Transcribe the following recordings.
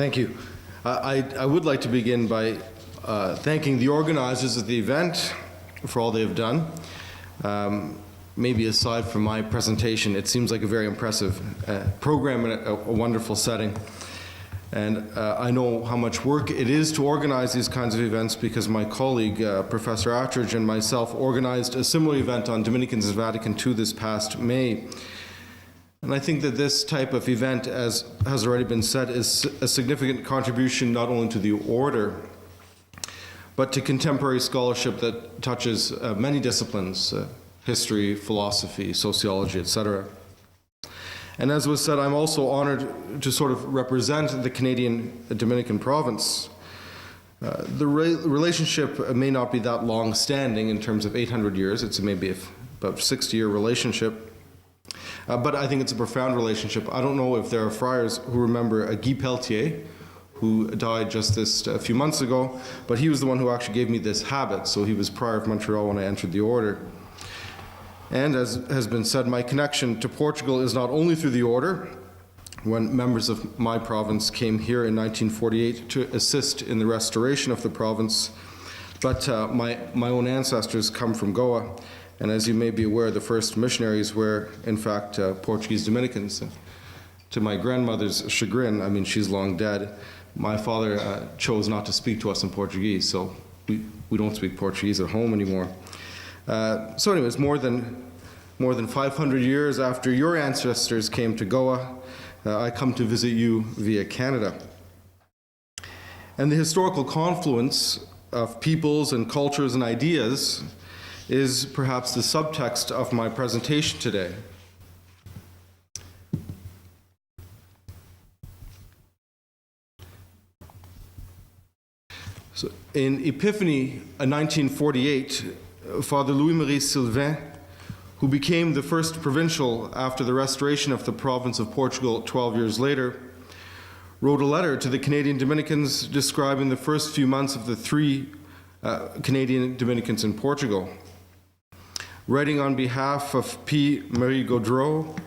Thank you. I would like to begin by thanking the organizers of the event for all they have done. Maybe aside from my presentation, it seems like a very impressive program and a wonderful setting. And I know how much work it is to organize these kinds of events because my colleague, Professor Attridge, and myself organized a similar event on Dominicans in Vatican II this past May. And I think that this type of event, as has already been said, is a significant contribution not only to the order, but to contemporary scholarship that touches many disciplines, history, philosophy, sociology, etc. And as was said, I'm also honored to sort of represent the Canadian Dominican province. The relationship may not be that long-standing in terms of 800 years. It's maybe about 60-year relationship. But I think it's a profound relationship. I don't know if there are friars who remember Guy Pelletier, who died just a few months ago, but he was the one who actually gave me this habit. So he was prior of Montreal when I entered the order. And as has been said, my connection to Portugal is not only through the order, when members of my province came here in 1948 to assist in the restoration of the province, but my own ancestors come from Goa. And as you may be aware, the first missionaries were, in fact, Portuguese Dominicans. To my grandmother's chagrin, I mean, she's long dead, my father chose not to speak to us in Portuguese, so we don't speak Portuguese at home anymore. So anyways, more than 500 years after your ancestors came to Goa, I come to visit you via Canada. And the historical confluence of peoples and cultures and ideas is perhaps the subtext of my presentation today. So in Epiphany 1948, Father Louis-Marie Sylvain, who became the first provincial after the restoration of the province of Portugal 12 years later, wrote a letter to the Canadian Dominicans describing the first few months of the three Canadian Dominicans in Portugal. Writing on behalf of P. Marie Gaudreau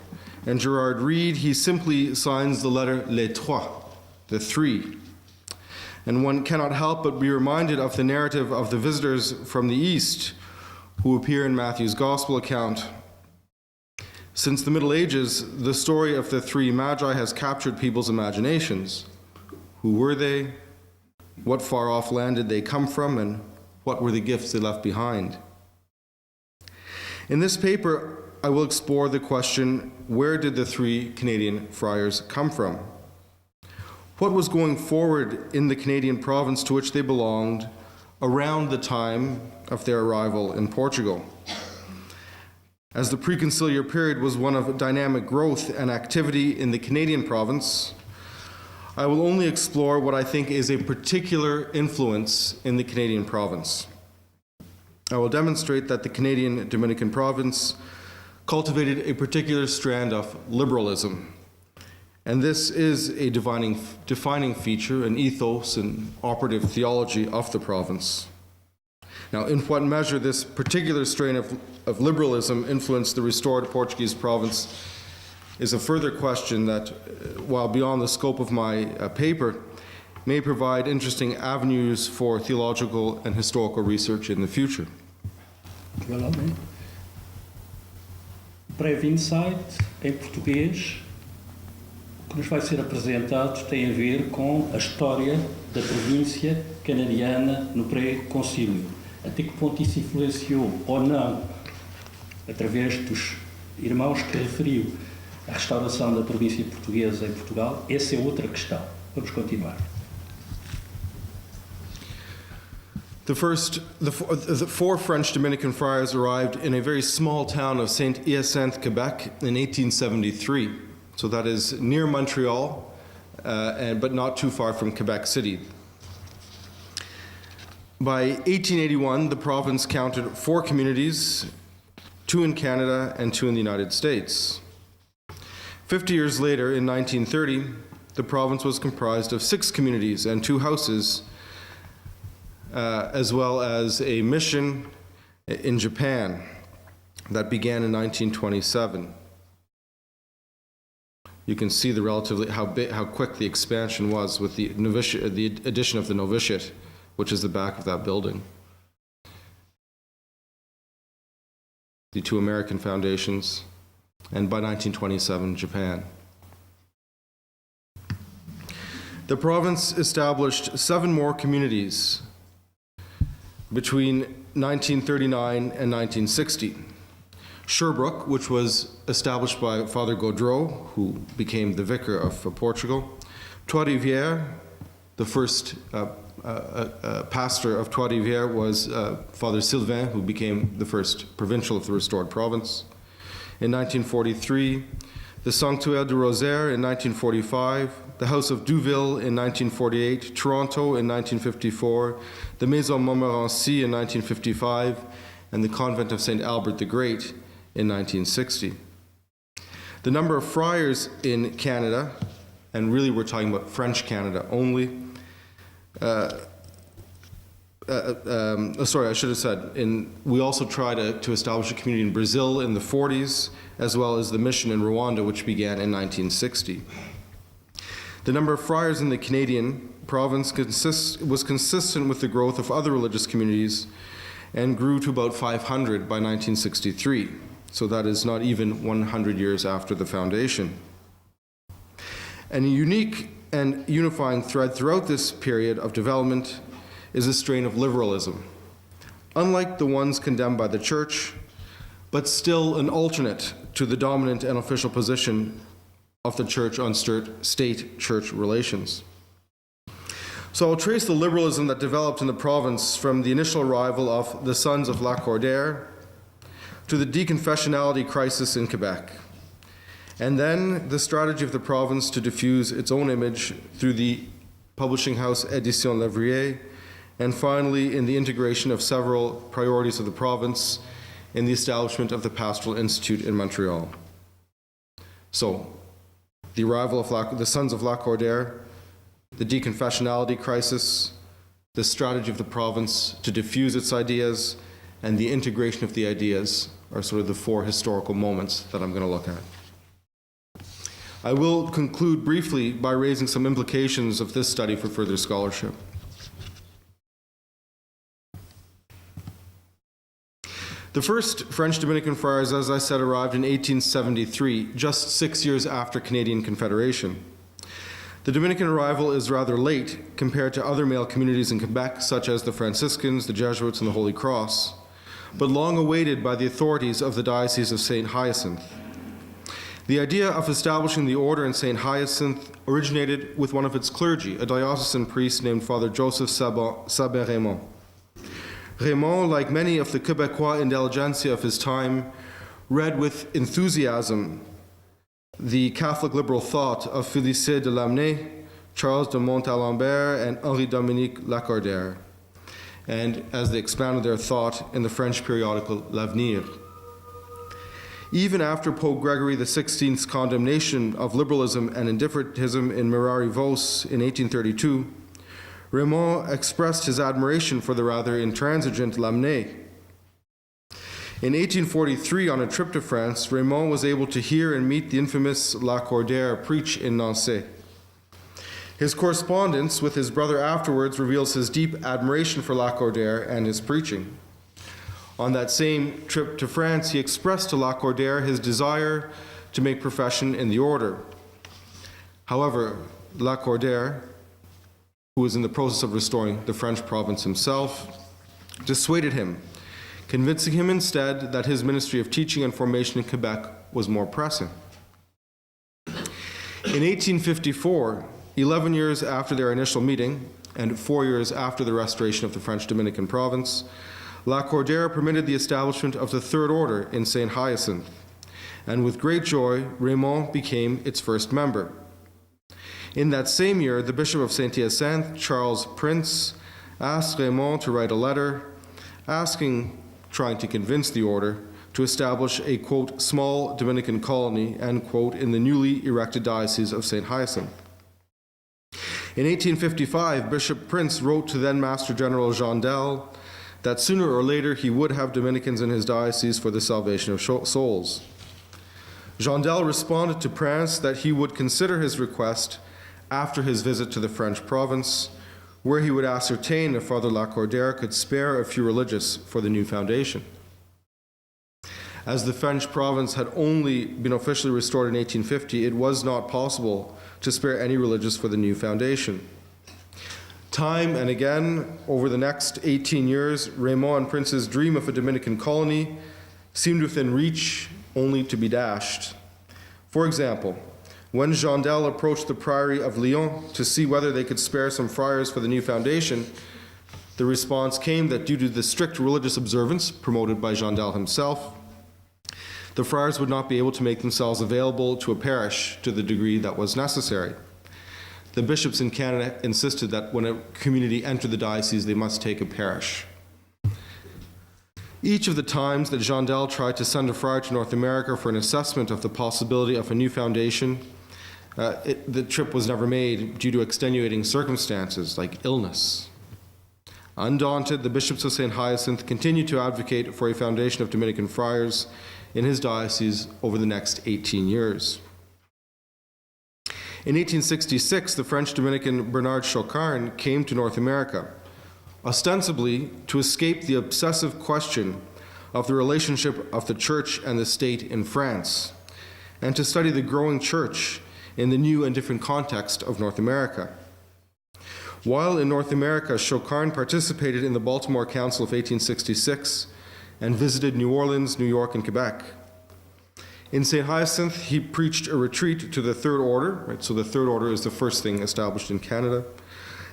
and Gerard Reed, he simply signs the letter Les Trois, the three. And one cannot help but be reminded of the narrative of the visitors from the East who appear in Matthew's Gospel account. Since the Middle Ages, the story of the three Magi has captured people's imaginations. Who were they? What far-off land did they come from? And what were the gifts they left behind? In this paper, I will explore the question, where did the three Canadian friars come from? What was going forward in the Canadian province to which they belonged around the time of their arrival in Portugal? As the Pre-Conciliar period was one of dynamic growth and activity in the Canadian province, I will only explore what I think is a particular influence in the Canadian province. I will demonstrate that the Canadian Dominican province cultivated a particular strand of liberalism, and this is a defining feature, an ethos and operative theology of the province. Now, in what measure this particular strain of liberalism influenced the restored Portuguese province is a further question that, while beyond the scope of my paper, may provide interesting avenues for theological and historical research in the future. Breve insight em português. O que nos vai ser apresentado tem a ver com a história da província canadiana no pré-concílio. Até que ponto isso influenciou ou não, através dos irmãos que referiu, a restauração da província portuguesa em Portugal, essa é outra questão. Vamos continuar. The four French Dominican friars arrived in a very small town of Saint-Hyacinthe, Quebec in 1873. So that is near Montreal, but not too far from Quebec City. By 1881, the province counted 4 communities, 2 in Canada and 2 in the United States. 50 years later, in 1930, the province was comprised of 6 communities and 2 houses, as well as a mission in Japan that began in 1927. you can see how quick the expansion was with the addition of the novitiate, which is the back of that building. The two American foundations, and by 1927, Japan. The province established 7 more communities between 1939 and 1960. Sherbrooke, which was established by Father Gaudreau, who became the vicar of Portugal. Trois-Rivières, the first pastor of Trois-Rivières was Father Sylvain, who became the first provincial of the restored province. In 1943, the Sanctuaire du Rosaire in 1945, the House of Douville in 1948, Toronto in 1954, the Maison Montmorency in 1955, and the Convent of St. Albert the Great in 1960. The number of friars in Canada, and really we're talking about French Canada only, sorry, I should have said, we also tried to establish a community in Brazil in the 40s, as well as the mission in Rwanda, which began in 1960. The number of friars in the Canadian province was consistent with the growth of other religious communities and grew to about 500 by 1963. So that is not even 100 years after the foundation. And a unique and unifying thread throughout this period of development is a strain of liberalism, unlike the ones condemned by the Church, but still an alternate to the dominant and official position of the Church on state-church relations. So I'll trace the liberalism that developed in the province from the initial arrival of the Sons of Lacordaire to the deconfessionality crisis in Quebec, and then the strategy of the province to diffuse its own image through the publishing house Éditions Lévrier, and finally in the integration of several priorities of the province in the establishment of the Pastoral Institute in Montreal. So, the arrival of the Sons of Lacordaire, the deconfessionality crisis, the strategy of the province to diffuse its ideas, and the integration of the ideas are sort of the 4 historical moments that I'm going to look at. I will conclude briefly by raising some implications of this study for further scholarship. The first French Dominican friars, as I said, arrived in 1873, just 6 years after Canadian Confederation. The Dominican arrival is rather late compared to other male communities in Quebec, such as the Franciscans, the Jesuits, and the Holy Cross, but long awaited by the authorities of the Diocese of St. Hyacinthe. The idea of establishing the order in St. Hyacinthe originated with one of its clergy, a diocesan priest named Father Joseph Sabin-Raymond. Raymond, like many of the Quebecois intelligentsia of his time, read with enthusiasm the Catholic liberal thought of Félicité de Lamennais, Charles de Montalembert, and Henri-Dominique Lacordaire, and as they expounded their thought in the French periodical L'Avenir. Even after Pope Gregory XVI's condemnation of liberalism and indifferentism in Mirari Vos in 1832, Raymond expressed his admiration for the rather intransigent Lamennais. In 1843, on a trip to France, Raymond was able to hear and meet the infamous Lacordaire preach in Nancy. His correspondence with his brother afterwards reveals his deep admiration for Lacordaire and his preaching. On that same trip to France, he expressed to Lacordaire his desire to make profession in the order. However, Lacordaire, who was in the process of restoring the French province himself, dissuaded him, convincing him instead that his ministry of teaching and formation in Quebec was more pressing. In 1854, 11 years after their initial meeting, and 4 years after the restoration of the French Dominican province, Lacordaire permitted the establishment of the Third Order in St. Hyacinthe, and with great joy, Raymond became its first member. In that same year, the Bishop of St. Hyacinthe, Charles Prince, asked Raymond to write a letter trying to convince the order to establish a, quote, small Dominican colony, end quote, in the newly erected Diocese of St. Hyacinthe. In 1855, Bishop Prince wrote to then Master General Jean Del that sooner or later he would have Dominicans in his diocese for the salvation of souls. Jandel responded to Prince that he would consider his request after his visit to the French province, where he would ascertain if Father Lacordaire could spare a few religious for the new foundation. As the French province had only been officially restored in 1850, it was not possible to spare any religious for the new foundation. Time and again, over the next 18 years, Raymond and Prince's dream of a Dominican colony seemed within reach, only to be dashed. For example, when Jandel approached the Priory of Lyon to see whether they could spare some friars for the new foundation, the response came that due to the strict religious observance promoted by Jandel himself, the friars would not be able to make themselves available to a parish to the degree that was necessary. The bishops in Canada insisted that when a community entered the diocese, they must take a parish. Each of the times that Jandel tried to send a friar to North America for an assessment of the possibility of a new foundation, the trip was never made due to extenuating circumstances like illness. Undaunted, the bishops of St. Hyacinthe continued to advocate for a foundation of Dominican friars in his diocese over the next 18 years. In 1866, the French Dominican Bernard Chocarne came to North America, ostensibly to escape the obsessive question of the relationship of the church and the state in France, and to study the growing church in the new and different context of North America. While in North America, Chocarne participated in the Baltimore Council of 1866 and visited New Orleans, New York, and Quebec. In St. Hyacinthe, he preached a retreat to the Third Order, right? So the Third Order is the first thing established in Canada,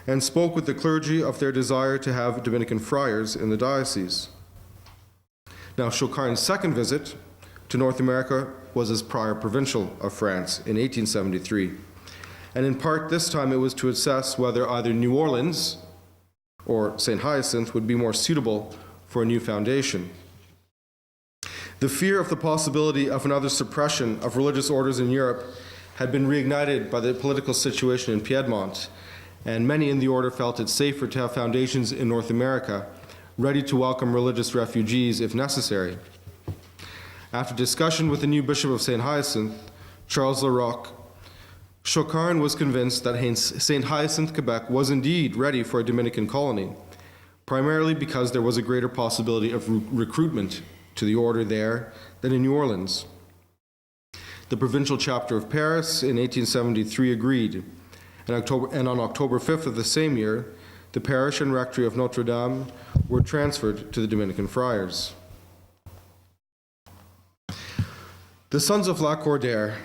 and spoke with the clergy of their desire to have Dominican friars in the diocese. Now, Chocarne's second visit to North America was as prior provincial of France in 1873. And in part this time it was to assess whether either New Orleans or St. Hyacinthe would be more suitable for a new foundation. The fear of the possibility of another suppression of religious orders in Europe had been reignited by the political situation in Piedmont, and many in the order felt it safer to have foundations in North America ready to welcome religious refugees if necessary. After discussion with the new Bishop of St. Hyacinthe, Charles Larocque, Chocarne was convinced that St. Hyacinthe, Quebec was indeed ready for a Dominican colony, primarily because there was a greater possibility of recruitment to the order there than in New Orleans. The provincial chapter of Paris in 1873 agreed, and on October 5th of the same year, the parish and rectory of Notre Dame were transferred to the Dominican friars. The sons of Lacordaire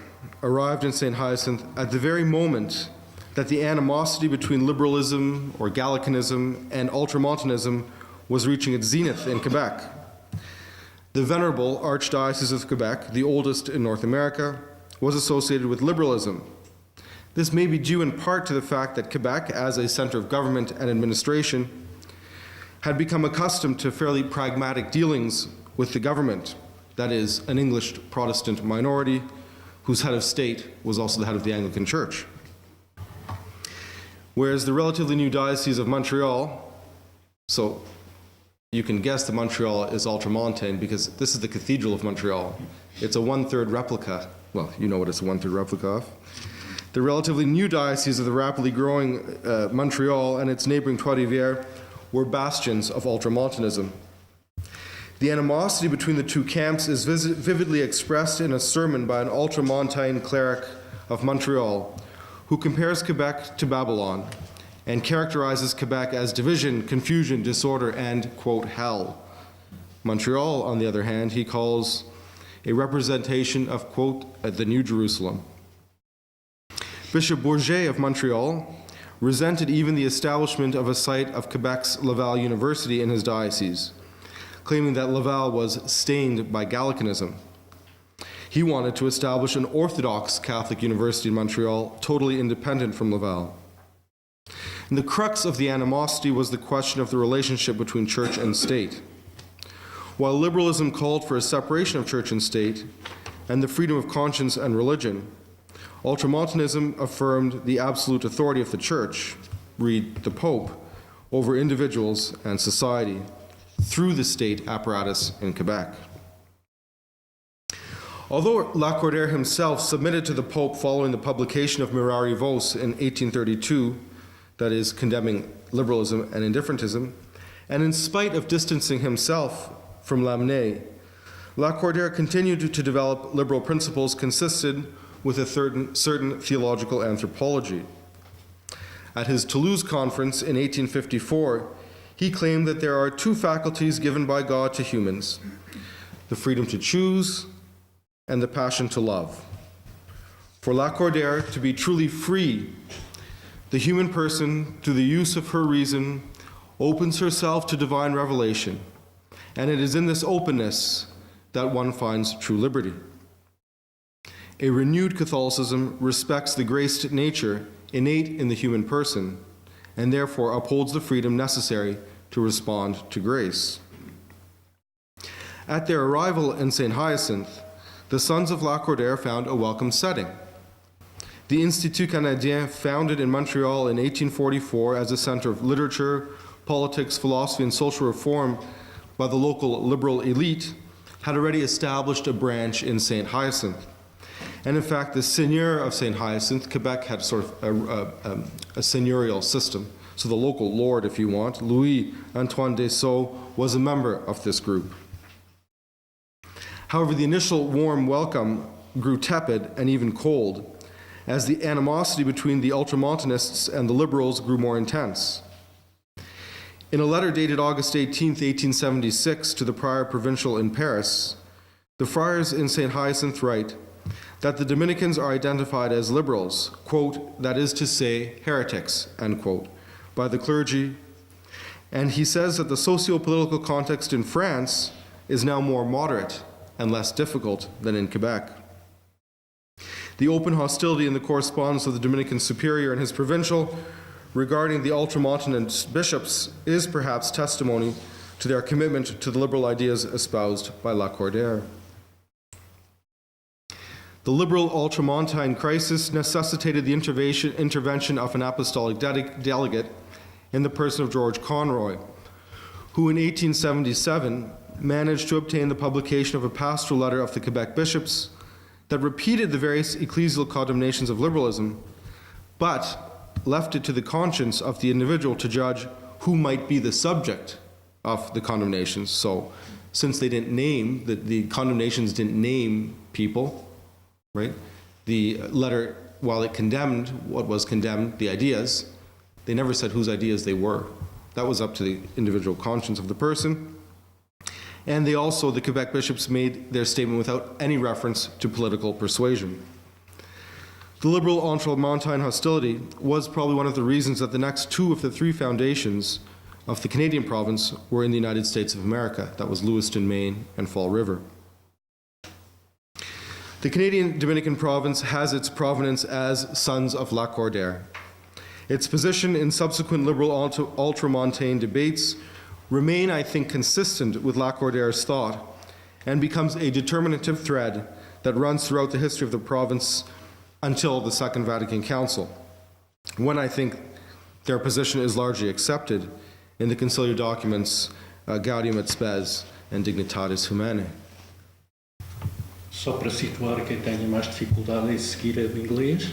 arrived in St. Hyacinthe at the very moment that the animosity between liberalism or Gallicanism and ultramontanism was reaching its zenith in Quebec. The venerable Archdiocese of Quebec, the oldest in North America, was associated with liberalism. This may be due in part to the fact that Quebec, as a center of government and administration, had become accustomed to fairly pragmatic dealings with the government, that is, an English Protestant minority whose head of state was also the head of the Anglican Church. Whereas the relatively new Diocese of Montreal, so you can guess that Montreal is ultramontane because this is the Cathedral of Montreal. It's a one-third replica. Well, you know what it's a one-third replica of. The relatively new diocese of the rapidly growing Montreal and its neighboring Trois-Rivières were bastions of ultramontanism. The animosity between the two camps is vividly expressed in a sermon by an ultramontane cleric of Montreal who compares Quebec to Babylon and characterizes Quebec as division, confusion, disorder, and, quote, hell. Montreal, on the other hand, he calls a representation of, quote, the New Jerusalem. Bishop Bourget of Montreal resented even the establishment of a site of Quebec's Laval University in his diocese, claiming that Laval was stained by Gallicanism. He wanted to establish an Orthodox Catholic university in Montreal, totally independent from Laval. And the crux of the animosity was the question of the relationship between church and state. While liberalism called for a separation of church and state and the freedom of conscience and religion, ultramontanism affirmed the absolute authority of the church, read the Pope, over individuals and society through the state apparatus in Quebec. Although Lacordaire himself submitted to the Pope following the publication of Mirari Vos in 1832, that is, condemning liberalism and indifferentism, and in spite of distancing himself from Lamennais, Lacordaire continued to develop liberal principles consistent with a certain theological anthropology. At his Toulouse conference in 1854, he claimed that there are two faculties given by God to humans: the freedom to choose and the passion to love. For Lacordaire to be truly free, the human person, through the use of her reason, opens herself to divine revelation, and it is in this openness that one finds true liberty. A renewed Catholicism respects the graced nature innate in the human person, and therefore upholds the freedom necessary to respond to grace. At their arrival in St. Hyacinthe, the sons of Lacordaire found a welcome setting. The Institut Canadien, founded in Montreal in 1844 as a center of literature, politics, philosophy, and social reform by the local liberal elite, had already established a branch in St. Hyacinthe. And in fact, the seigneur of St. Hyacinthe, Quebec had sort of a seigneurial system. So the local lord, if you want, Louis Antoine Dessau, was a member of this group. However, the initial warm welcome grew tepid and even cold as the animosity between the ultramontanists and the liberals grew more intense. In a letter dated August 18, 1876, to the prior provincial in Paris, the friars in St. Hyacinthe write that the Dominicans are identified as liberals, quote, that is to say, heretics, end quote, by the clergy, and he says that the socio-political context in France is now more moderate and less difficult than in Quebec. The open hostility in the correspondence of the Dominican superior and his provincial regarding the ultramontanist bishops is perhaps testimony to their commitment to the liberal ideas espoused by Lacordaire. The liberal ultramontane crisis necessitated the intervention of an apostolic delegate in the person of George Conroy, who in 1877 managed to obtain the publication of a pastoral letter of the Quebec bishops that repeated the various ecclesial condemnations of liberalism, but left it to the conscience of the individual to judge who might be the subject of the condemnations. So, since they didn't name, the condemnations didn't name people, right? The letter, while it condemned what was condemned, the ideas, they never said whose ideas they were. That was up to the individual conscience of the person. And they also, the Quebec bishops, made their statement without any reference to political persuasion. The liberal ultramontane hostility was probably one of the reasons that the next two of the three foundations of the Canadian province were in the United States of America. That was Lewiston, Maine, and Fall River. The Canadian Dominican province has its provenance as Sons of Lacordaire. Its position in subsequent liberal ultramontane debates remain, I think, consistent with Lacordaire's thought and becomes a determinative thread that runs throughout the history of the province until the Second Vatican Council, when I think their position is largely accepted in the conciliar documents Gaudium et Spes and Dignitatis Humanae. Só para situar quem tenha mais dificuldade em seguir o inglês,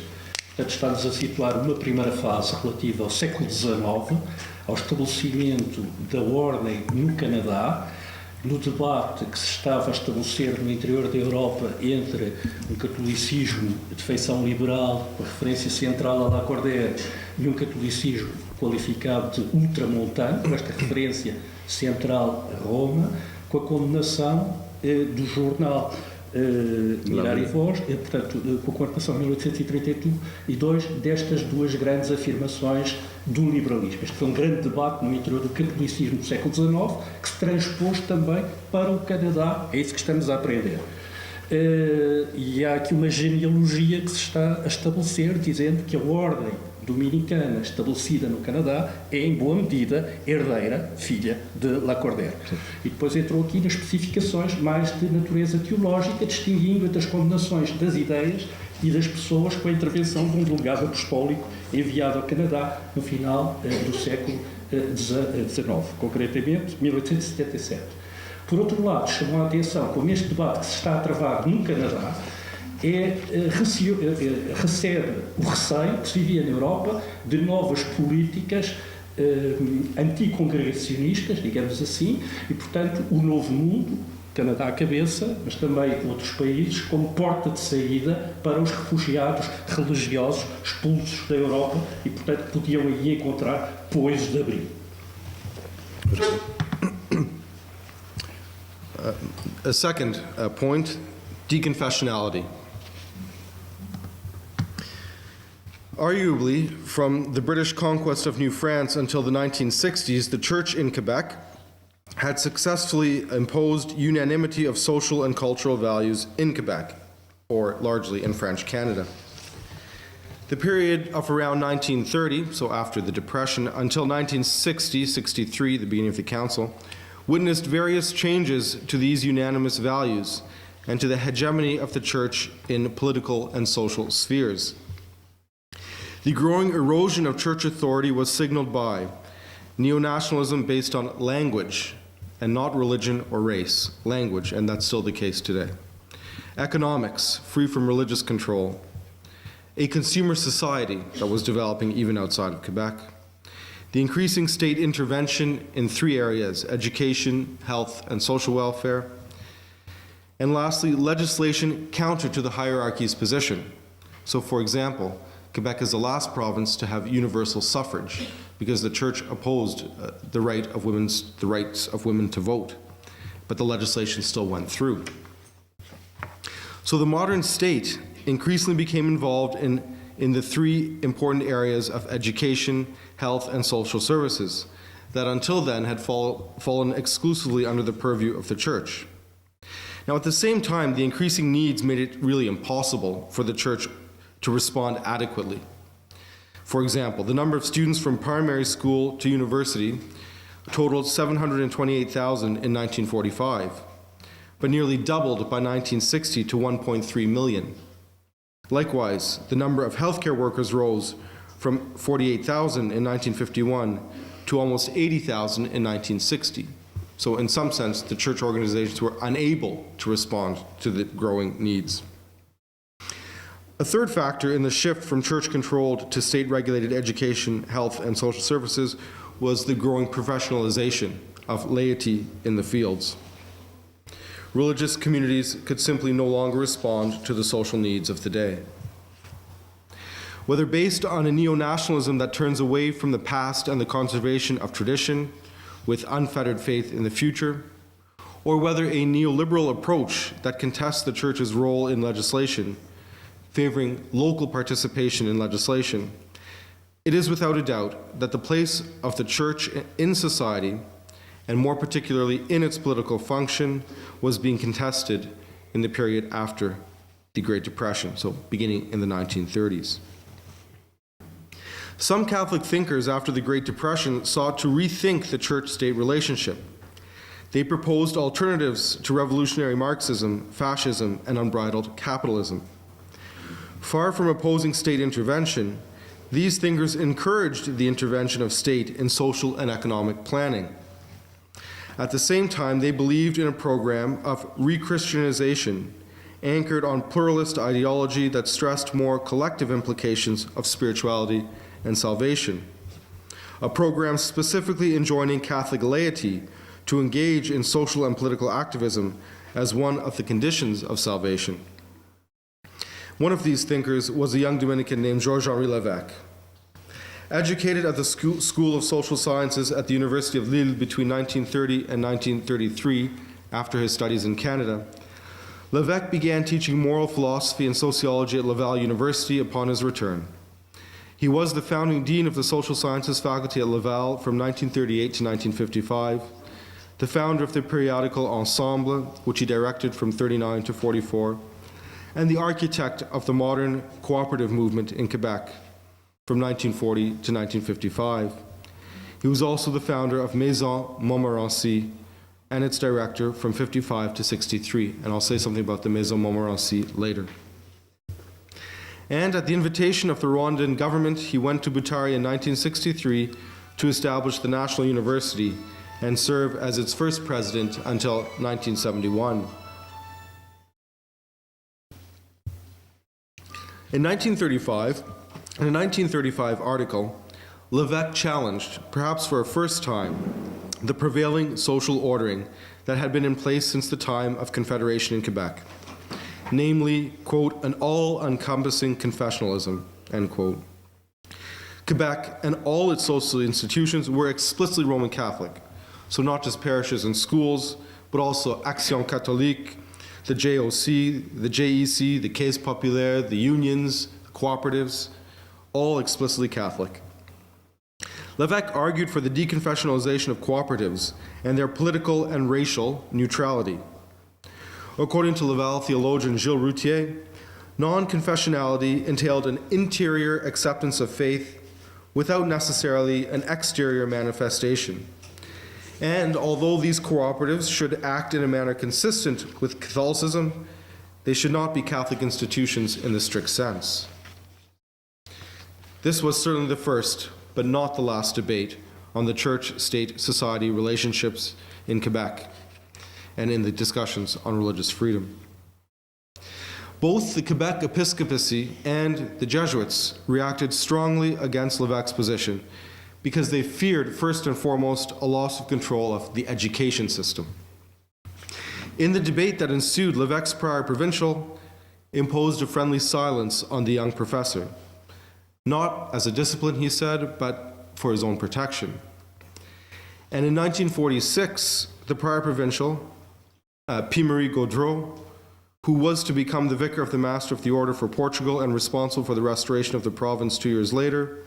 portanto, estamos a situar uma primeira fase relativa ao século XIX, ao estabelecimento da ordem no Canadá, no debate que se estava a estabelecer no interior da Europa entre um catolicismo de feição liberal, com referência central a Lacordaire, e um catolicismo qualificado de ultramontano, com esta referência central a Roma, com a condenação do jornal Mirari Vos, portanto, com a condenação de 1832, destas duas grandes afirmações do liberalismo. Este foi um grande debate no interior do catolicismo do século XIX, que se transpôs também para o Canadá. É isso que estamos a aprender. E há aqui uma genealogia que se está a estabelecer, dizendo que a ordem dominicana estabelecida no Canadá é, em boa medida, herdeira, filha de Lacordaire. E depois entrou aqui nas especificações mais de natureza teológica, distinguindo entre as condenações das ideias e das pessoas com a intervenção de um delegado apostólico enviado ao Canadá no final do século XIX, concretamente 1877. Por outro lado, chamou a atenção, como este debate que se está a travar no Canadá, recebe o receio que se vivia na Europa de novas políticas anticongregacionistas, digamos assim, e, portanto, o novo mundo, Canadá à cabeça, mas também outros países, como porta de saída para os refugiados religiosos expulsos da Europa e, portanto, podiam aí encontrar poios de abrigo. A second point, deconfessionality. Arguably, from the British conquest of New France until the 1960s, the Church in Quebec had successfully imposed unanimity of social and cultural values in Quebec, or largely in French Canada. The period of around 1930, so after the Depression, until 1960-63, the beginning of the Council, witnessed various changes to these unanimous values and to the hegemony of the Church in political and social spheres. The growing erosion of church authority was signaled by neo-nationalism based on language and not religion or race, language, and that's still the case today. Economics, free from religious control. A consumer society that was developing even outside of Quebec. The increasing state intervention in three areas: education, health, and social welfare. And lastly, legislation counter to the hierarchy's position. So, for example, Quebec is the last province to have universal suffrage because the Church opposed the rights of women to vote, but the legislation still went through. So the modern state increasingly became involved in the three important areas of education, health, and social services that until then had fallen exclusively under the purview of the Church. Now, at the same time, the increasing needs made it really impossible for the Church to respond adequately. For example, the number of students from primary school to university totaled 728,000 in 1945, but nearly doubled by 1960 to 1.3 million. Likewise, the number of healthcare workers rose from 48,000 in 1951 to almost 80,000 in 1960. So in some sense, the church organizations were unable to respond to the growing needs. A third factor in the shift from church-controlled to state-regulated education, health, and social services was the growing professionalization of laity in the fields. Religious communities could simply no longer respond to the social needs of the day. Whether based on a neo-nationalism that turns away from the past and the conservation of tradition with unfettered faith in the future, or whether a neoliberal approach that contests the Church's role in legislation, favoring local participation in legislation, it is without a doubt that the place of the Church in society, and more particularly in its political function, was being contested in the period after the Great Depression, so beginning in the 1930s. Some Catholic thinkers after the Great Depression sought to rethink the church-state relationship. They proposed alternatives to revolutionary Marxism, fascism, and unbridled capitalism. Far from opposing state intervention, these thinkers encouraged the intervention of state in social and economic planning. At the same time, they believed in a program of re-Christianization anchored on pluralist ideology that stressed more collective implications of spirituality and salvation. A program specifically enjoining Catholic laity to engage in social and political activism as one of the conditions of salvation. One of these thinkers was a young Dominican named Georges-Henri Lévesque. Educated at the School of Social Sciences at the University of Lille between 1930 and 1933, after his studies in Canada, Lévesque began teaching moral philosophy and sociology at Laval University upon his return. He was the founding dean of the Social Sciences faculty at Laval from 1938 to 1955, the founder of the periodical Ensemble, which he directed from 1939 to 1944, and the architect of the modern cooperative movement in Quebec from 1940 to 1955. He was also the founder of Maison Montmorency and its director from 1955 to 1963, and I'll say something about the Maison Montmorency later. And at the invitation of the Rwandan government, he went to Butare in 1963 to establish the National University and serve as its first president until 1971. In a 1935 article, Lévesque challenged, perhaps for a first time, the prevailing social ordering that had been in place since the time of Confederation in Quebec, namely, quote, an all-encompassing confessionalism, end quote. Quebec and all its social institutions were explicitly Roman Catholic, so not just parishes and schools, but also Action Catholique, the JOC, the JEC, the Caisse Populaire, the unions, the cooperatives, all explicitly Catholic. Lévesque argued for the deconfessionalization of cooperatives and their political and racial neutrality. According to Laval theologian Gilles Routier, non-confessionality entailed an interior acceptance of faith without necessarily an exterior manifestation. And although these cooperatives should act in a manner consistent with Catholicism, they should not be Catholic institutions in the strict sense. This was certainly the first, but not the last debate on the church-state-society relationships in Quebec and in the discussions on religious freedom. Both the Quebec Episcopacy and the Jesuits reacted strongly against Lévesque's position because they feared, first and foremost, a loss of control of the education system. In the debate that ensued, Lévesque's prior provincial imposed a friendly silence on the young professor, not as a discipline, he said, but for his own protection. And in 1946, the prior provincial, Pierre-Marie Gaudreau, who was to become the vicar of the Master of the Order for Portugal and responsible for the restoration of the province 2 years later,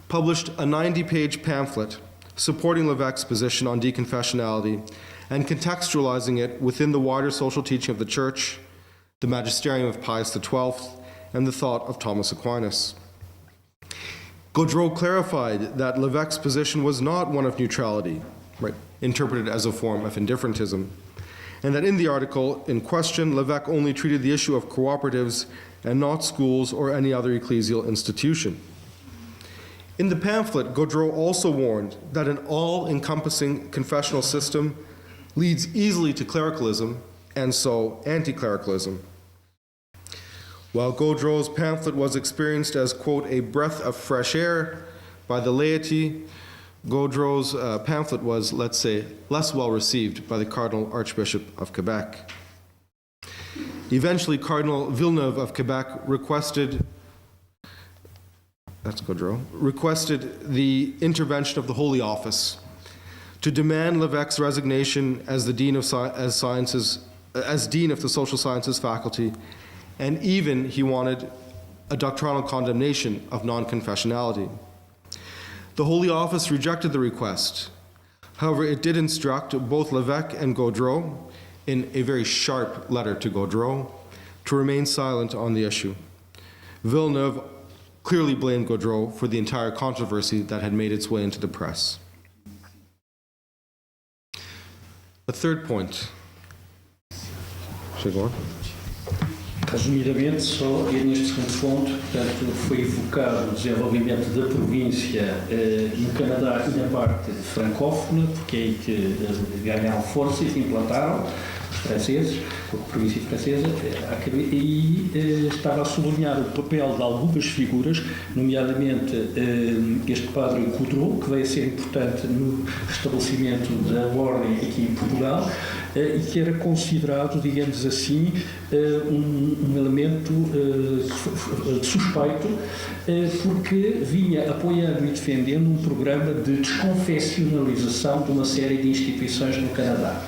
published a 90-page pamphlet supporting Lévesque's position on deconfessionality and contextualizing it within the wider social teaching of the Church, the magisterium of Pius XII, and the thought of Thomas Aquinas. Gaudreau clarified that Lévesque's position was not one of neutrality, right, interpreted as a form of indifferentism, and that in the article in question, Lévesque only treated the issue of cooperatives and not schools or any other ecclesial institution. In the pamphlet, Gaudreau also warned that an all-encompassing confessional system leads easily to clericalism and so anti-clericalism. While Gaudreau's pamphlet was experienced as, quote, a breath of fresh air by the laity, Gaudreau's pamphlet was, let's say, less well received by the Cardinal Archbishop of Quebec. Eventually, Cardinal Villeneuve of Quebec requested the intervention of the Holy Office to demand Lévesque's resignation as the Dean of Dean of the Social Sciences faculty, and even he wanted a doctrinal condemnation of non-confessionality. The Holy Office rejected the request. However, it did instruct both Lévesque and Gaudreau, in a very sharp letter to Gaudreau, to remain silent on the issue. Villeneuve clearly blamed Gaudreau for the entire controversy that had made its way into the press. A third point. Should I go on? Resumidamente, só neste segundo ponto, portanto, foi evocado o desenvolvimento da província no Canadá e na parte francófona, porque é aí que ganharam força e se implantaram, os franceses, a província francesa, e estava a sublinhar o papel de algumas figuras, nomeadamente este padre Gaudreau, que veio a ser importante no restabelecimento da ordem aqui em Portugal, e que era considerado, digamos assim, um elemento suspeito, porque vinha apoiando e defendendo um programa de desconfessionalização de uma série de instituições no Canadá.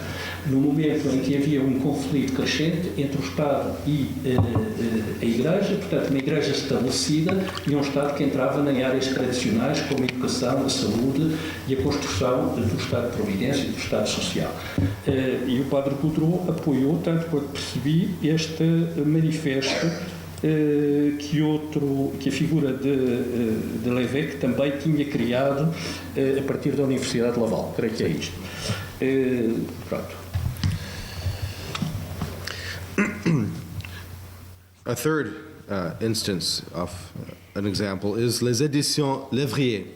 No momento em que havia um conflito crescente entre o Estado e a Igreja, portanto, uma Igreja estabelecida e um Estado que entrava em áreas tradicionais como a educação, a saúde e a construção do Estado de Providência e do Estado Social. E o Padre Gaudreau apoiou, tanto quanto percebi, este manifesto que a figura de Lévesque também tinha criado a partir da Universidade de Laval. Creio que é isto. Pronto. A third instance of an example is Les Éditions Lévrier,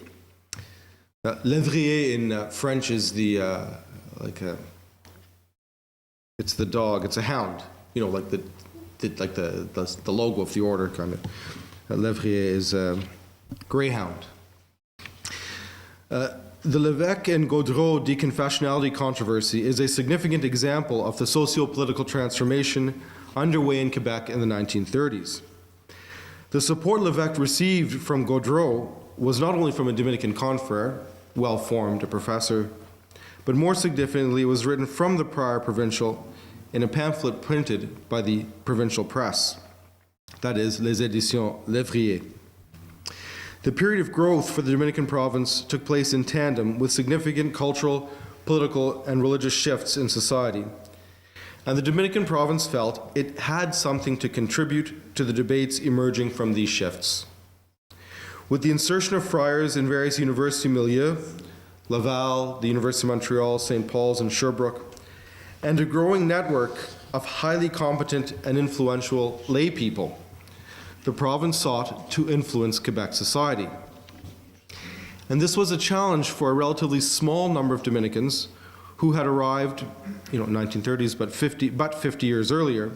Lévrier in French is it's the dog, it's a hound, you know, like the logo of the order, kind of. Lévrier is greyhound. The Lévesque and Gaudreau deconfessionality controversy is a significant example of the socio-political transformation underway in Quebec in the 1930s. The support Lévesque received from Gaudreau was not only from a Dominican confrere, well-formed, a professor, but more significantly, it was written from the prior provincial in a pamphlet printed by the provincial press, that is, Les Éditions Lévrier. The period of growth for the Dominican province took place in tandem with significant cultural, political, and religious shifts in society. And the Dominican province felt it had something to contribute to the debates emerging from these shifts. With the insertion of friars in various university milieux, Laval, the University of Montreal, St. Paul's, and Sherbrooke, and a growing network of highly competent and influential lay people, the province sought to influence Quebec society. And this was a challenge for a relatively small number of Dominicans who had arrived, you know, 1930s, but 50 years earlier,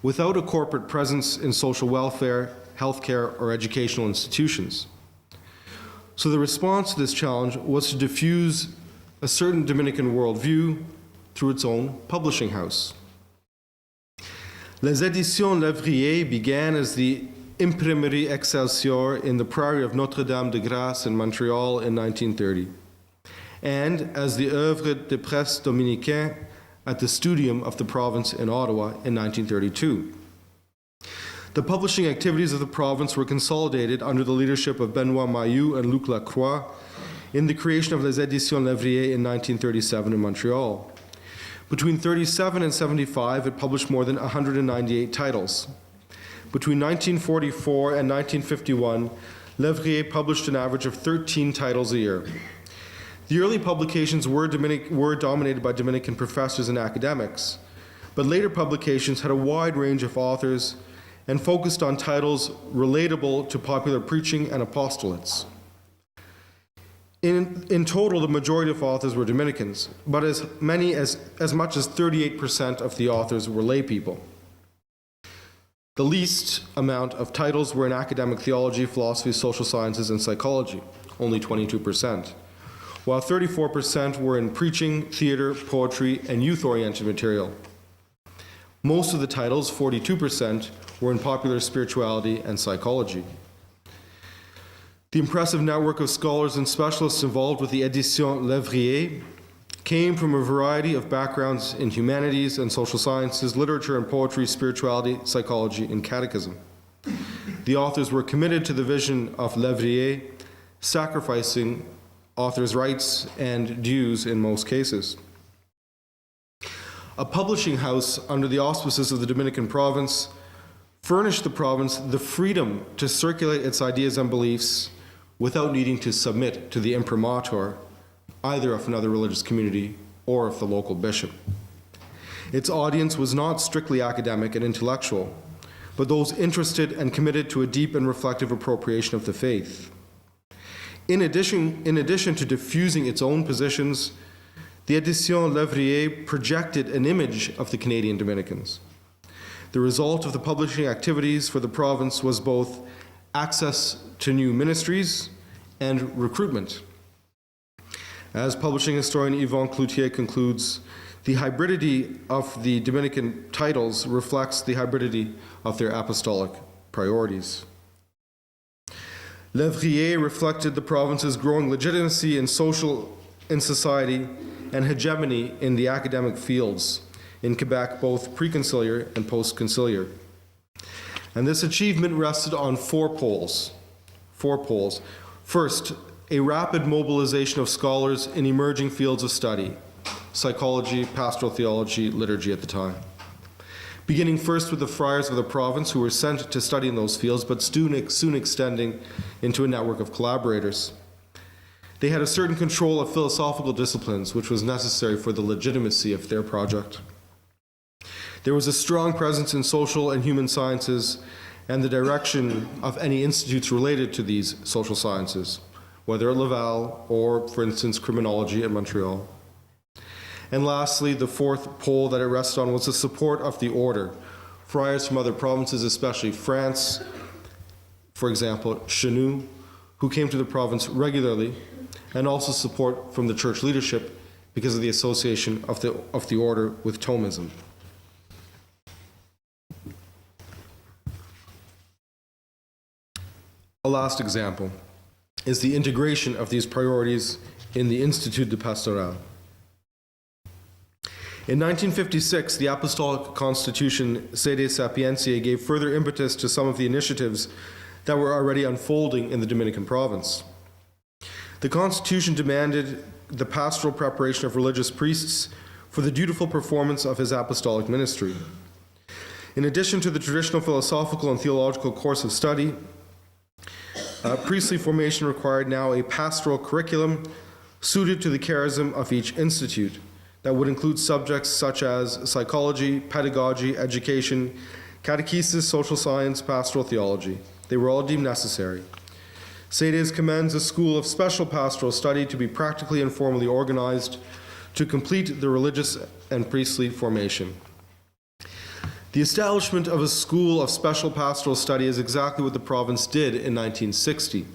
without a corporate presence in social welfare, healthcare, or educational institutions. So the response to this challenge was to diffuse a certain Dominican worldview through its own publishing house. Les Éditions Lévrier began as the Imprimerie Excelsior in the Priory of Notre-Dame-de-Grâce in Montreal in 1930, and as the Œuvre de Presse Dominicain at the Studium of the province in Ottawa in 1932. The publishing activities of the province were consolidated under the leadership of Benoît Mailloux and Luc Lacroix in the creation of Les Éditions Lévrier in 1937 in Montreal. Between 37 and 75, it published more than 198 titles. Between 1944 and 1951, Lévrier published an average of 13 titles a year. The early publications were dominated by Dominican professors and academics, but later publications had a wide range of authors and focused on titles relatable to popular preaching and apostolates. In total, the majority of authors were Dominicans, but as much as 38% of the authors were lay people. The least amount of titles were in academic theology, philosophy, social sciences, and psychology, only 22%, while 34% were in preaching, theater, poetry, and youth-oriented material. Most of the titles, 42%, were in popular spirituality and psychology. The impressive network of scholars and specialists involved with the Éditions Lévrier came from a variety of backgrounds in humanities and social sciences, literature and poetry, spirituality, psychology, and catechism. The authors were committed to the vision of Lévrier, sacrificing authors' rights and dues in most cases. A publishing house under the auspices of the Dominican province furnished the province the freedom to circulate its ideas and beliefs without needing to submit to the imprimatur, either of another religious community or of the local bishop. Its audience was not strictly academic and intellectual, but those interested and committed to a deep and reflective appropriation of the faith. In addition to diffusing its own positions, the Éditions Lévrier projected an image of the Canadian Dominicans. The result of the publishing activities for the province was both access to new ministries and recruitment. As publishing historian Yvon Cloutier concludes, the hybridity of the Dominican titles reflects the hybridity of their apostolic priorities. Lévrier reflected the province's growing legitimacy in society and hegemony in the academic fields in Quebec, both pre-conciliar and post-conciliar. And this achievement rested on four poles. First, a rapid mobilization of scholars in emerging fields of study, psychology, pastoral theology, liturgy at the time. Beginning first with the friars of the province who were sent to study in those fields, but soon extending into a network of collaborators. They had a certain control of philosophical disciplines, which was necessary for the legitimacy of their project. There was a strong presence in social and human sciences and the direction of any institutes related to these social sciences, whether at Laval or, for instance, criminology at Montreal. And lastly, the fourth pole that it rested on was the support of the order. Friars from other provinces, especially France, for example, Chenu, who came to the province regularly, and also support from the church leadership because of the association of the order with Thomism. A last example is the integration of these priorities in the Institut de Pastoral. In 1956, the Apostolic Constitution Sede Sapientiae gave further impetus to some of the initiatives that were already unfolding in the Dominican province. The Constitution demanded the pastoral preparation of religious priests for the dutiful performance of his apostolic ministry. In addition to the traditional philosophical and theological course of study, priestly formation required now a pastoral curriculum suited to the charism of each institute that would include subjects such as psychology, pedagogy, education, catechesis, social science, pastoral theology. They were all deemed necessary. Sedes commends a school of special pastoral study to be practically and formally organized to complete the religious and priestly formation. The establishment of a school of special pastoral study is exactly what the province did in 1960.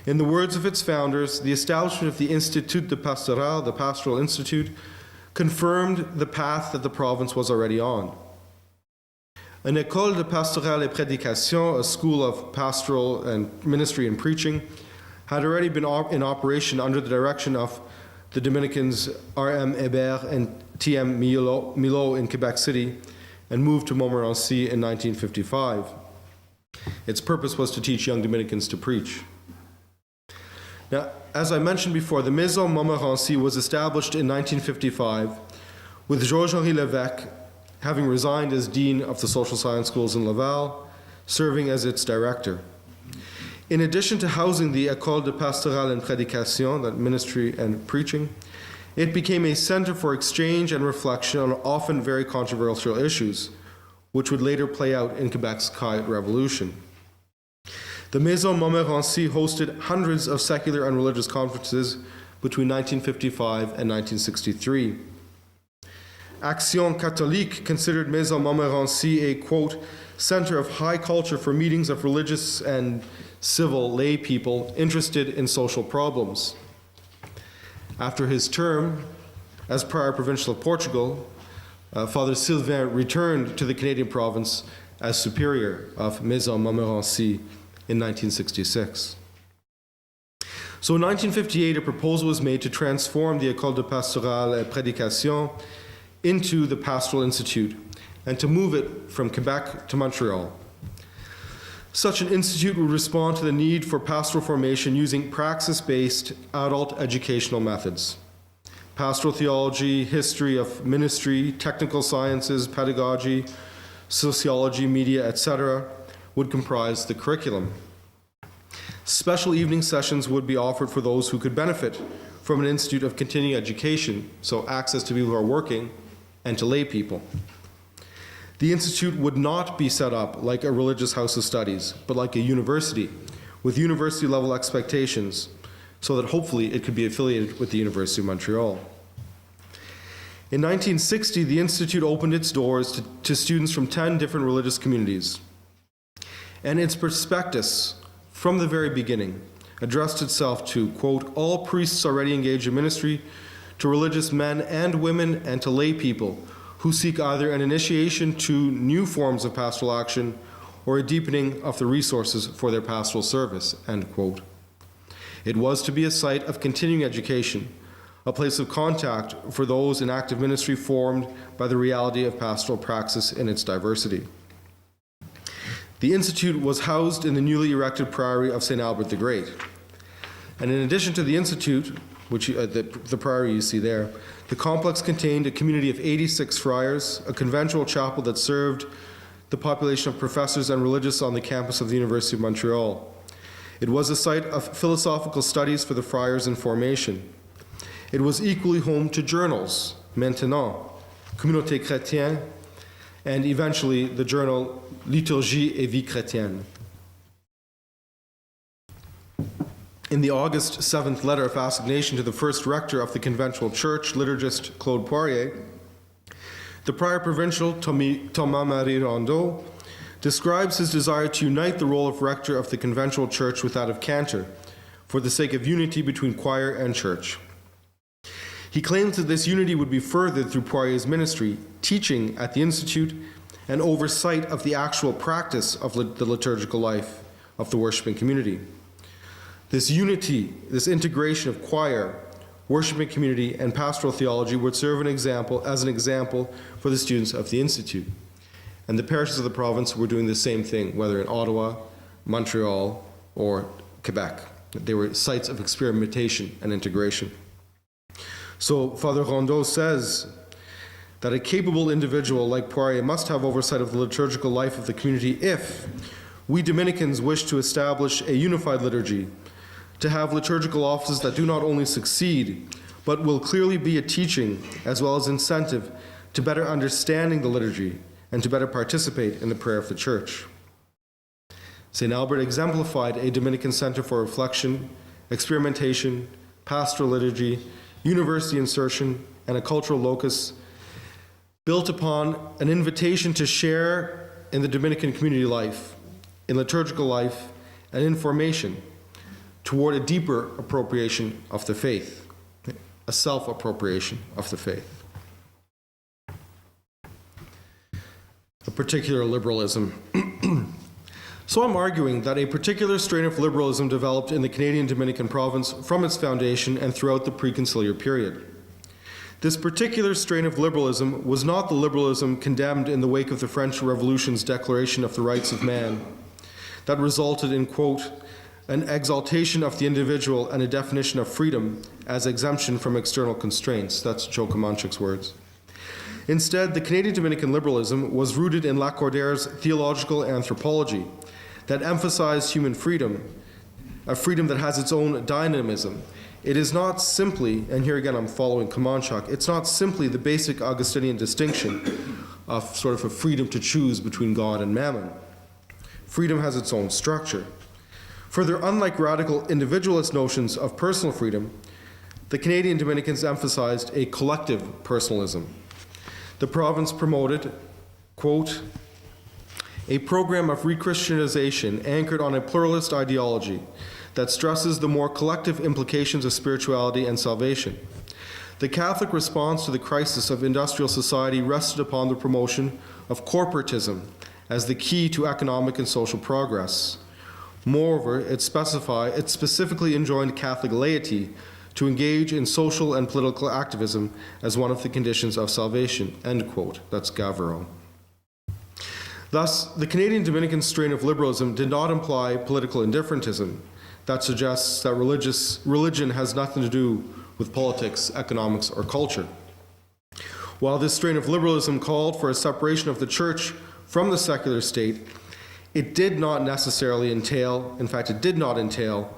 In the words of its founders, the establishment of the Institut de Pastoral, the Pastoral Institute, confirmed the path that the province was already on. An École de Pastorale et Prédication, a school of pastoral and ministry and preaching, had already been in operation under the direction of the Dominicans R.M. Hébert and T.M. Milot in Quebec City, and moved to Montmorency in 1955. Its purpose was to teach young Dominicans to preach. Now, as I mentioned before, the Maison Montmorency was established in 1955 with Georges-Henri Lévesque having resigned as Dean of the Social Science Schools in Laval, serving as its director. In addition to housing the École de Pastorale et Prédication, that ministry and preaching, it became a center for exchange and reflection on often very controversial issues, which would later play out in Quebec's Quiet Revolution. The Maison Montmorency hosted hundreds of secular and religious conferences between 1955 and 1963. Action Catholique considered Maison Montmorency a, quote, center of high culture for meetings of religious and civil lay people interested in social problems. After his term as Prior Provincial of Portugal, Father Sylvain returned to the Canadian province as superior of Maison Montmorency in 1966. So in 1958, a proposal was made to transform the École de Pastorale et Prédication into the Pastoral Institute and to move it from Quebec to Montreal. Such an institute would respond to the need for pastoral formation using praxis-based adult educational methods. Pastoral theology, history of ministry, technical sciences, pedagogy, sociology, media, etc. would comprise the curriculum. Special evening sessions would be offered for those who could benefit from an institute of continuing education, so access to people who are working and to lay people. The institute would not be set up like a religious house of studies, but like a university, with university-level expectations, so that hopefully it could be affiliated with the University of Montreal. In 1960, the institute opened its doors to students from 10 different religious communities. And its prospectus, from the very beginning, addressed itself to, quote, all priests already engaged in ministry, to religious men and women, and to lay people who seek either an initiation to new forms of pastoral action or a deepening of the resources for their pastoral service, end quote. It was to be a site of continuing education, a place of contact for those in active ministry formed by the reality of pastoral praxis in its diversity. The Institute was housed in the newly erected Priory of St. Albert the Great. And in addition to the Institute, which the Priory you see there, the complex contained a community of 86 friars, a conventual chapel that served the population of professors and religious on the campus of the University of Montreal. It was a site of philosophical studies for the friars in formation. It was equally home to journals, Maintenant, Communauté Chrétienne, and eventually the journal Liturgie et Vie Chrétienne. In the August 7th letter of assignation to the first rector of the Conventual Church, liturgist Claude Poirier, the prior provincial, Thomas-Marie Rondeau, describes his desire to unite the role of rector of the Conventual Church with that of cantor, for the sake of unity between choir and church. He claims that this unity would be furthered through Poirier's ministry, teaching at the Institute, and oversight of the actual practice of the liturgical life of the worshiping community. This unity, this integration of choir, worshiping community, and pastoral theology would serve as an example for the students of the Institute. And the parishes of the province were doing the same thing, whether in Ottawa, Montreal, or Quebec. They were sites of experimentation and integration. So Father Rondeau says that a capable individual like Poirier must have oversight of the liturgical life of the community if we Dominicans wish to establish a unified liturgy, to have liturgical offices that do not only succeed, but will clearly be a teaching as well as incentive to better understanding the liturgy and to better participate in the prayer of the Church. St. Albert exemplified a Dominican center for reflection, experimentation, pastoral liturgy, university insertion, and a cultural locus built upon an invitation to share in the Dominican community life, in liturgical life, and in formation toward a deeper appropriation of the faith, a self-appropriation of the faith. A particular liberalism. So I'm arguing that a particular strain of liberalism developed in the Canadian Dominican province from its foundation and throughout the pre-conciliar period. This particular strain of liberalism was not the liberalism condemned in the wake of the French Revolution's Declaration of the Rights of Man that resulted in, quote, an exaltation of the individual and a definition of freedom as exemption from external constraints. That's Joe Comanchic's words. Instead, the Canadian Dominican liberalism was rooted in Lacordaire's theological anthropology that emphasized human freedom, a freedom that has its own dynamism. It is not simply, and here again I'm following Comanchac, it's not simply the basic Augustinian distinction of sort of a freedom to choose between God and mammon. Freedom has its own structure. Further, unlike radical individualist notions of personal freedom, the Canadian Dominicans emphasized a collective personalism. The province promoted, quote, a program of re-Christianization anchored on a pluralist ideology that stresses the more collective implications of spirituality and salvation. The Catholic response to the crisis of industrial society rested upon the promotion of corporatism as the key to economic and social progress. Moreover, it specifically enjoined Catholic laity to engage in social and political activism as one of the conditions of salvation, end quote. That's Gaveron. Thus, the Canadian Dominican strain of liberalism did not imply political indifferentism that suggests that religion has nothing to do with politics, economics, or culture. While this strain of liberalism called for a separation of the church from the secular state, it did not necessarily entail, in fact, it did not entail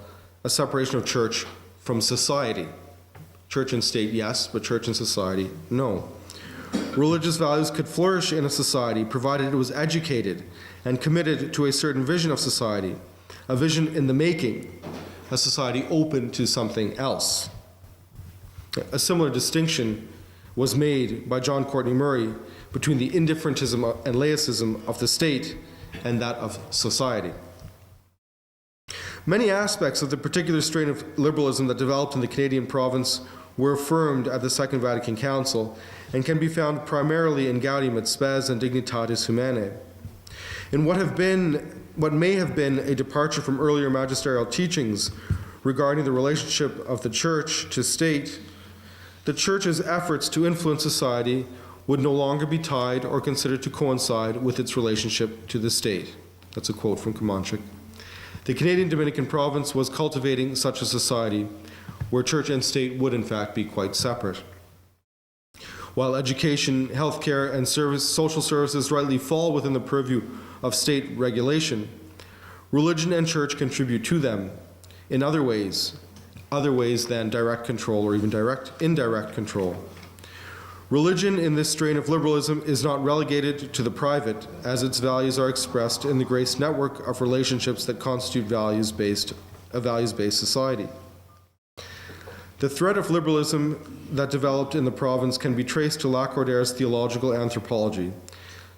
a separation of church from society. Church and state, yes, but church and society, no. Religious values could flourish in a society provided it was educated and committed to a certain vision of society, a vision in the making, a society open to something else. A similar distinction was made by John Courtney Murray between the indifferentism and laicism of the state and that of society. Many aspects of the particular strain of liberalism that developed in the Canadian province were affirmed at the Second Vatican Council and can be found primarily in Gaudium et Spes and Dignitatis Humanae. In what may have been a departure from earlier magisterial teachings regarding the relationship of the church to state, the church's efforts to influence society would no longer be tied or considered to coincide with its relationship to the state. That's a quote from Comanchic. The Canadian Dominican province was cultivating such a society where church and state would in fact be quite separate. While education, healthcare, and social services rightly fall within the purview of state regulation, religion and church contribute to them in other ways than direct control or even indirect control. Religion in this strain of liberalism is not relegated to the private, as its values are expressed in the grace network of relationships that constitute values-based a values-based society. The thread of liberalism that developed in the province can be traced to Lacordaire's theological anthropology,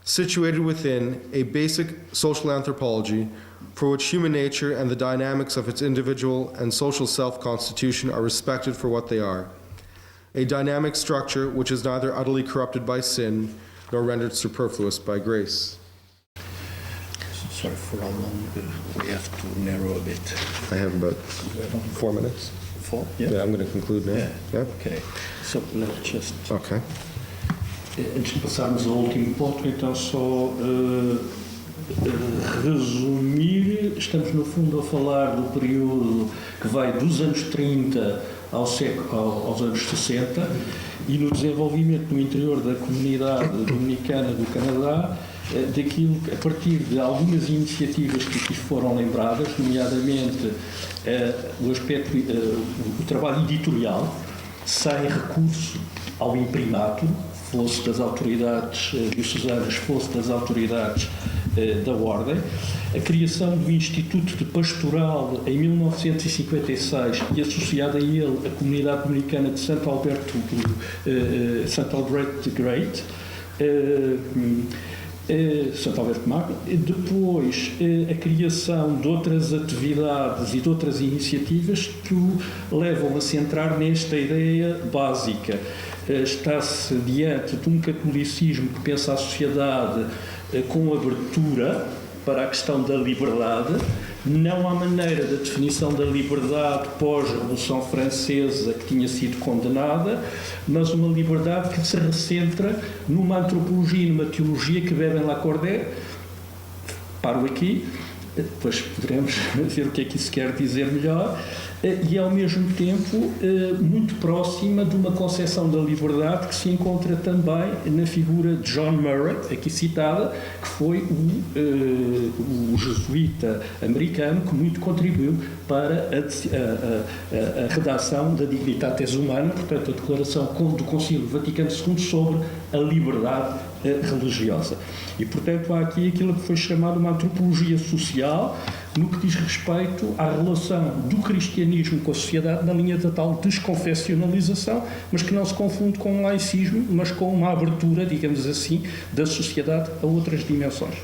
situated within a basic social anthropology for which human nature and the dynamics of its individual and social self-constitution are respected for what they are, a dynamic structure which is neither utterly corrupted by sin nor rendered superfluous by grace. Sorry for how long we have to narrow a bit. I have about 4 minutes. 4? Yeah. Yeah, I'm going to conclude now. Yeah. Okay. So let's just... Okay. Antes de passarmos ao último ponto, então só resumir, estamos no fundo a falar do período que vai dos anos 30 aos anos 60 e no desenvolvimento no interior da comunidade dominicana do Canadá, daquilo a partir de algumas iniciativas que aqui foram lembradas, nomeadamente o aspecto, o trabalho editorial, sem recurso ao imprimato, fosse das autoridades diocesanas, fosse das autoridades da Ordem, a criação do Instituto de Pastoral em 1956 e associada a ele a comunidade dominicana de Santo Alberto the Great, Santo Alberto Magno, depois a criação de outras atividades e de outras iniciativas que o levam a centrar nesta ideia básica. Está-se diante de um catolicismo que pensa a sociedade com abertura para a questão da liberdade, não à maneira da definição da liberdade pós-Revolução Francesa, que tinha sido condenada, mas uma liberdade que se recentra numa antropologia e numa teologia que bebem Lacordaire. Paro aqui, depois poderemos ver o que é que isso quer dizer melhor, e ao mesmo tempo muito próxima de uma concepção da liberdade que se encontra também na figura de John Murray, aqui citada, que foi o jesuíta americano que muito contribuiu para a redação da Dignitatis Humana, portanto a declaração do Concílio Vaticano II sobre a liberdade religiosa. E, portanto, há aqui aquilo que foi chamado uma antropologia social no que diz respeito à relação do cristianismo com a sociedade na linha da tal desconfessionalização, mas que não se confunde com um laicismo, mas com uma abertura, digamos assim, da sociedade a outras dimensões.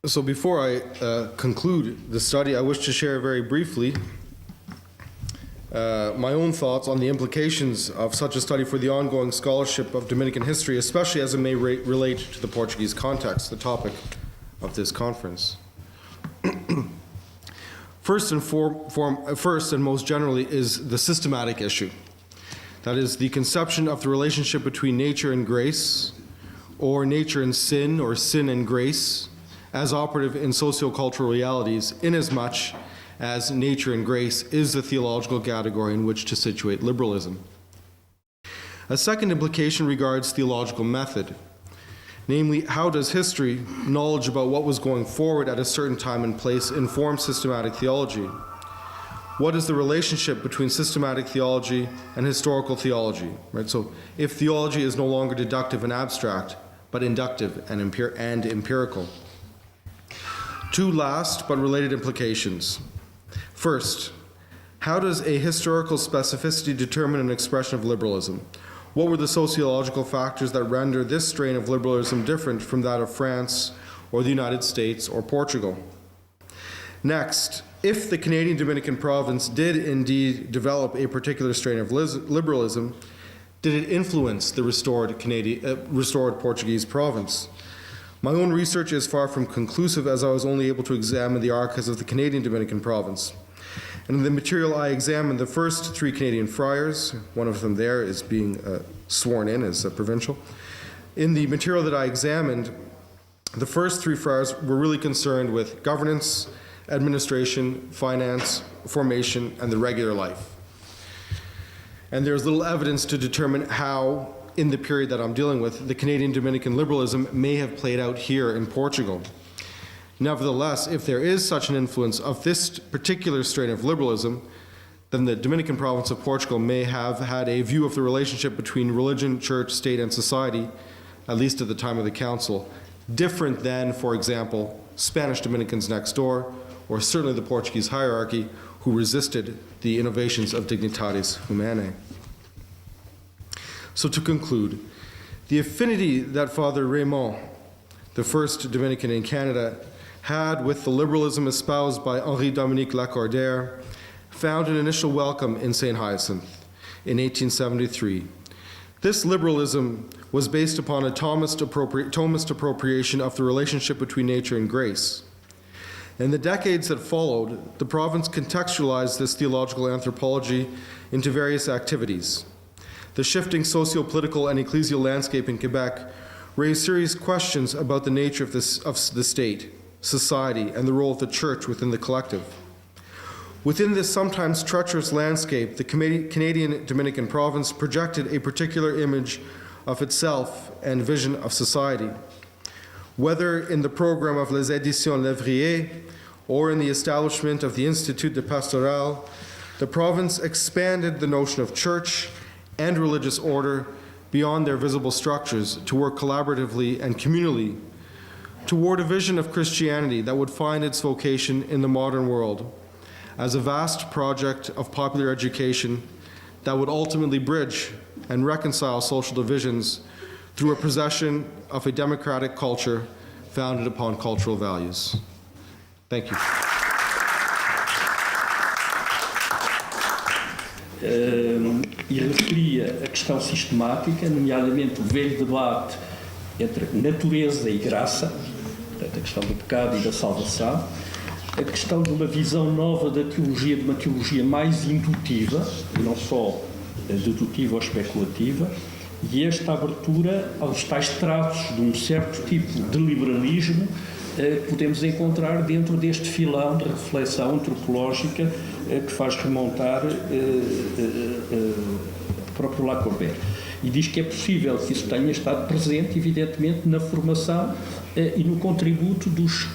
So before I conclude the study, I wish to share very briefly my own thoughts on the implications of such a study for the ongoing scholarship of Dominican history, especially as it may relate to the Portuguese context, the topic of this conference. First and most generally is the systematic issue. That is, the conception of the relationship between nature and grace, or nature and sin, or sin and grace, as operative in sociocultural realities, inasmuch as nature and grace is the theological category in which to situate liberalism. A second implication regards theological method, namely, how does history, knowledge about what was going forward at a certain time and place, inform systematic theology? What is the relationship between systematic theology and historical theology? Right? So, if theology is no longer deductive and abstract, but inductive and empirical. Two last but related implications. First, how does a historical specificity determine an expression of liberalism? What were the sociological factors that render this strain of liberalism different from that of France or the United States or Portugal? Next, if the Canadian Dominican province did indeed develop a particular strain of liberalism, did it influence the restored Portuguese province? My own research is far from conclusive, as I was only able to examine the archives of the Canadian Dominican province. And in the material I examined, the first three Canadian friars, one of them there is being sworn in as a provincial. In the material that I examined, the first three friars were really concerned with governance, administration, finance, formation, and the regular life. And there's little evidence to determine how, in the period that I'm dealing with, the Canadian Dominican liberalism may have played out here in Portugal. Nevertheless, if there is such an influence of this particular strain of liberalism, then the Dominican province of Portugal may have had a view of the relationship between religion, church, state, and society, at least at the time of the council, different than, for example, Spanish Dominicans next door, or certainly the Portuguese hierarchy, who resisted the innovations of Dignitatis Humanae. So to conclude, the affinity that Father Raymond, the first Dominican in Canada, had with the liberalism espoused by Henri-Dominique Lacordaire found an initial welcome in St. Hyacinthe in 1873. This liberalism was based upon a Thomist appropriation of the relationship between nature and grace. In the decades that followed, the province contextualized this theological anthropology into various activities. The shifting socio-political and ecclesial landscape in Quebec raised serious questions about the nature of the state, society, and the role of the church within the collective. Within this sometimes treacherous landscape, the Canadian Dominican province projected a particular image of itself and vision of society. Whether in the program of Les Éditions Lévrier or in the establishment of the Institut de Pastoral, the province expanded the notion of church and religious order beyond their visible structures to work collaboratively and communally toward a vision of Christianity that would find its vocation in the modern world as a vast project of popular education that would ultimately bridge and reconcile social divisions through a possession of a democratic culture founded upon cultural values. Thank you. E referia a questão sistemática, nomeadamente o velho debate entre natureza e graça, portanto, a questão do pecado e da salvação, a questão de uma visão nova da teologia, de uma teologia mais indutiva, e não só dedutiva ou especulativa, e esta abertura aos tais traços de um certo tipo de liberalismo que podemos encontrar dentro deste filão de reflexão antropológica que faz remontar o próprio Lacordaire. E diz que é possível que isso tenha estado presente, evidentemente, na formação e no contributo dos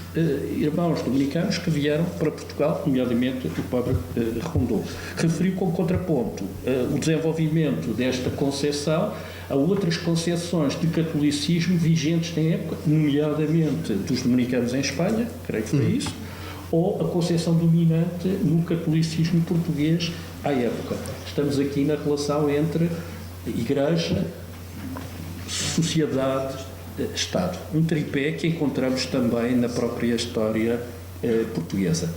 irmãos dominicanos que vieram para Portugal, nomeadamente o padre Rondot. Referiu como contraponto o desenvolvimento desta concepção a outras concepções de catolicismo vigentes na época, nomeadamente dos dominicanos em Espanha, creio que foi isso, ou a concepção dominante no catolicismo português à época. Estamos aqui na relação entre Igreja, sociedade, Estado. Um tripé que encontramos também na própria história portuguesa.